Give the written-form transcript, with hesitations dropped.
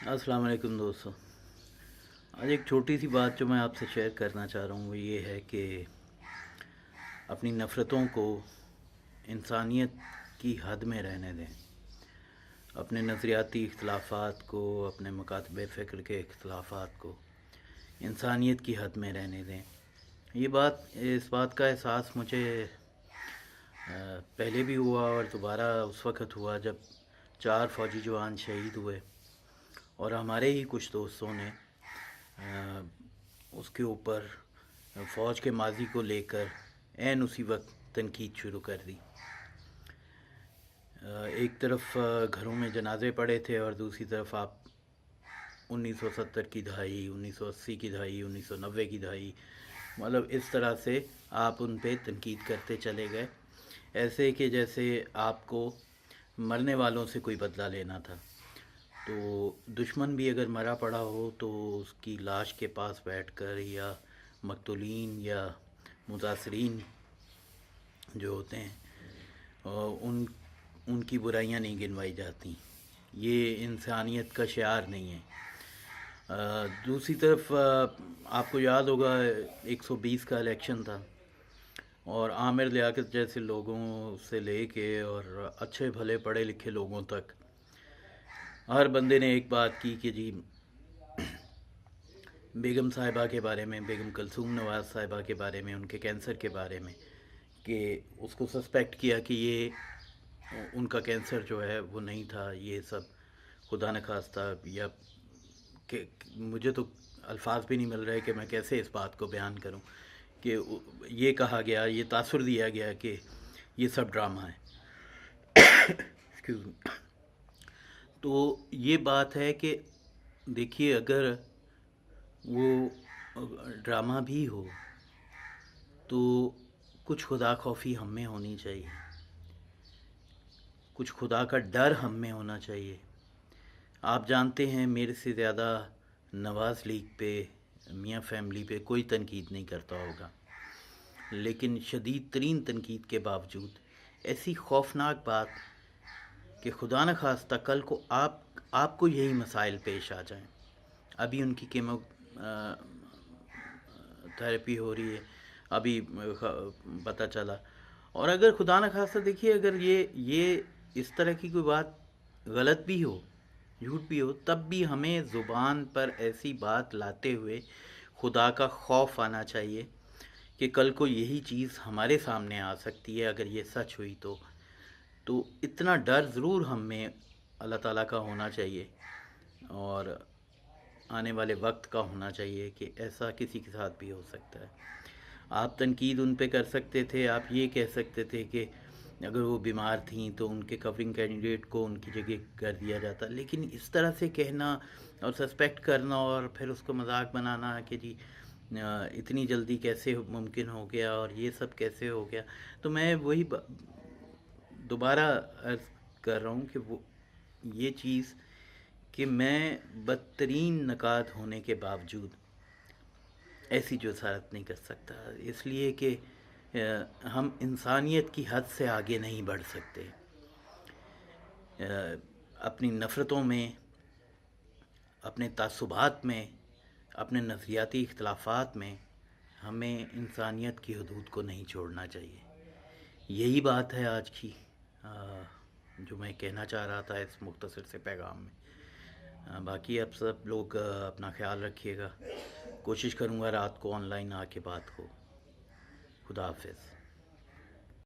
अस्सलाम वालेकुम दोस्तों। आज एक छोटी सी बात जो मैं आपसे शेयर करना चाह रहा हूँ वो ये है कि अपनी नफ़रतों को इंसानियत की हद में रहने दें। अपने नज़रियाती इख्तलाफात को, अपने मकातबे फ़िक्र के इख्तलाफात को इंसानियत की हद में रहने दें। इस बात का एहसास मुझे पहले भी हुआ और दोबारा उस वक़्त हुआ जब 4 फ़ौजी जवान शहीद हुए और हमारे ही कुछ दोस्तों ने उसके ऊपर फ़ौज के माजी को लेकर ऐन उसी वक्त तनकीद शुरू कर दी। एक तरफ घरों में जनाजे पड़े थे और दूसरी तरफ आप 1970 की दहाई, 1980 की दहाई, 1990 की दहाई, मतलब इस तरह से आप उन पे तनकीद करते चले गए, ऐसे कि जैसे आपको मरने वालों से कोई बदला लेना था। तो दुश्मन भी अगर मरा पड़ा हो तो उसकी लाश के पास बैठकर या मकतूलीन या मुतासरीन जो होते हैं उनकी बुराइयां नहीं गिनवाई जाती। ये इंसानियत का शिआर नहीं है। दूसरी तरफ आपको याद होगा 120 का इलेक्शन था और आमिर लियाकत जैसे लोगों से लेके और अच्छे भले पढ़े लिखे लोगों तक हर बंदे ने एक बात की कि जी बेगम साहिबा के बारे में, बेगम कलसूम नवाज़ साहिबा के बारे में, उनके कैंसर के बारे में, कि उसको सस्पेक्ट किया कि ये उनका कैंसर जो है वो नहीं था, ये सब खुदा न खास्ता, या कि मुझे तो अल्फाज भी नहीं मिल रहे कि मैं कैसे इस बात को बयान करूं कि ये कहा गया, ये तासुर दिया गया कि ये सब ड्रामा है। Excuse me. तो ये बात है कि देखिए, अगर वो ड्रामा भी हो तो कुछ खुदा खौफी हम में होनी चाहिए, कुछ खुदा का डर हम में होना चाहिए। आप जानते हैं मेरे से ज़्यादा नवाज़ लीग पे, मियाँ फैमिली पे कोई तनकीद नहीं करता होगा, लेकिन शदीद तरीन तनकीद के बावजूद ऐसी खौफनाक बात कि खुदा न खास्ता कल को आपको यही मसाइल पेश आ जाएं। अभी उनकी कीमो थेरेपी हो रही है, अभी पता चला। और अगर खुदा न खास्ता देखिए, अगर ये इस तरह की कोई बात गलत भी हो, झूठ भी हो, तब भी हमें ज़ुबान पर ऐसी बात लाते हुए खुदा का खौफ आना चाहिए कि कल को यही चीज़ हमारे सामने आ सकती है अगर ये सच हुई तो इतना डर ज़रूर हम में अल्लाह ताला का होना चाहिए और आने वाले वक्त का होना चाहिए कि ऐसा किसी के साथ भी हो सकता है। आप तनकीद उन पे कर सकते थे, आप ये कह सकते थे कि अगर वो बीमार थीं तो उनके कवरिंग कैंडिडेट को उनकी जगह कर दिया जाता, लेकिन इस तरह से कहना और सस्पेक्ट करना और फिर उसको मजाक बनाना कि जी इतनी जल्दी कैसे मुमकिन हो गया और ये सब कैसे हो गया। तो मैं वही दोबारा अर्ज़ कर रहा हूँ कि वो ये चीज़ कि मैं बदतरीन नकाद होने के बावजूद ऐसी जसारत नहीं कर सकता, इसलिए कि हम इंसानियत की हद से आगे नहीं बढ़ सकते। अपनी नफ़रतों में, अपने तासुबात में, अपने नज़रियाती इख्तलाफात में हमें इंसानियत की हदूद को नहीं छोड़ना चाहिए। यही बात है आज की जो मैं कहना चाह रहा था इस मुख्तसर से पैगाम में। बाकी आप सब लोग अपना ख्याल रखिएगा। कोशिश करूँगा रात को ऑनलाइन आके बात हो। खुदा हाफिज़।